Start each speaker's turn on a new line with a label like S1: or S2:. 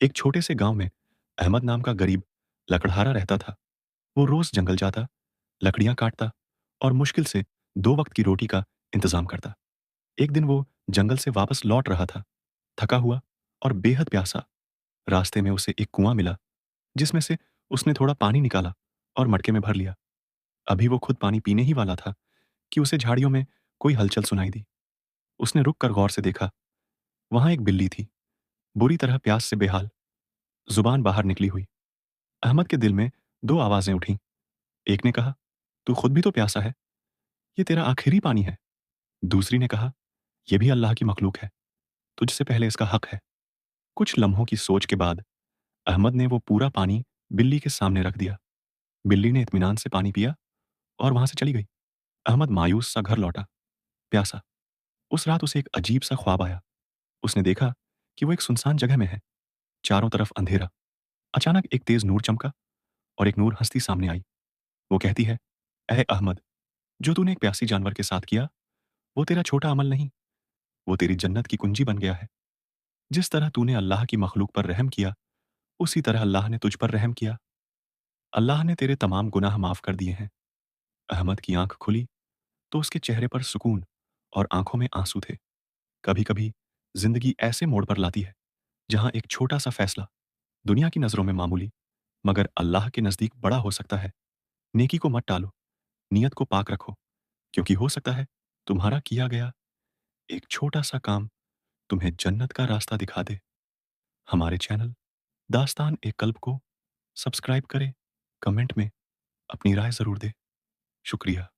S1: एक छोटे से गांव में अहमद नाम का गरीब लकड़हारा रहता था। वो रोज जंगल जाता, लकड़ियां काटता और मुश्किल से 2 वक्त की रोटी का इंतजाम करता। एक दिन वो जंगल से वापस लौट रहा था, थका हुआ और बेहद प्यासा। रास्ते में उसे एक कुआं मिला, जिसमें से उसने थोड़ा पानी निकाला और मटके में भर लिया। अभी वो खुद पानी पीने ही वाला था कि उसे झाड़ियों में कोई हलचल सुनाई दी। उसने रुक कर गौर से देखा। वहां एक बिल्ली थी, बुरी तरह प्यास से बेहाल, जुबान बाहर निकली हुई। अहमद के दिल में दो आवाजें उठीं। एक ने कहा, तू खुद भी तो प्यासा है, ये तेरा आखिरी पानी है। दूसरी ने कहा, यह भी अल्लाह की मखलूक है, तुझसे पहले इसका हक है। कुछ लम्हों की सोच के बाद अहमद ने वो पूरा पानी बिल्ली के सामने रख दिया। बिल्ली ने इत्मीनान से पानी पिया और वहां से चली गई। अहमद मायूस सा घर लौटा, प्यासा। उस रात उसे एक अजीब सा ख्वाब आया। उसने देखा कि वो एक सुनसान जगह में है, चारों तरफ अंधेरा। अचानक एक तेज नूर चमका और एक नूर हंसती सामने आई। वो कहती है, अह अहमद, जो तूने एक प्यासी जानवर के साथ किया, वो तेरा छोटा अमल नहीं, वो तेरी जन्नत की कुंजी बन गया है। जिस तरह तूने अल्लाह की मखलूक पर रहम किया, उसी तरह अल्लाह ने तुझ पर रहम किया। अल्लाह ने तेरे तमाम गुनाह माफ कर दिए हैं। अहमद की आंख खुली तो उसके चेहरे पर सुकून और आंखों में आंसू थे। कभी कभी जिंदगी ऐसे मोड़ पर लाती है जहां एक छोटा सा फैसला, दुनिया की नजरों में मामूली, मगर अल्लाह के नजदीक बड़ा हो सकता है। नेकी को मत टालो, नियत को पाक रखो, क्योंकि हो सकता है तुम्हारा किया गया एक छोटा सा काम तुम्हें जन्नत का रास्ता दिखा दे। हमारे चैनल दास्तान ए कल्ब को सब्सक्राइब करें, कमेंट में अपनी राय जरूर दें। शुक्रिया।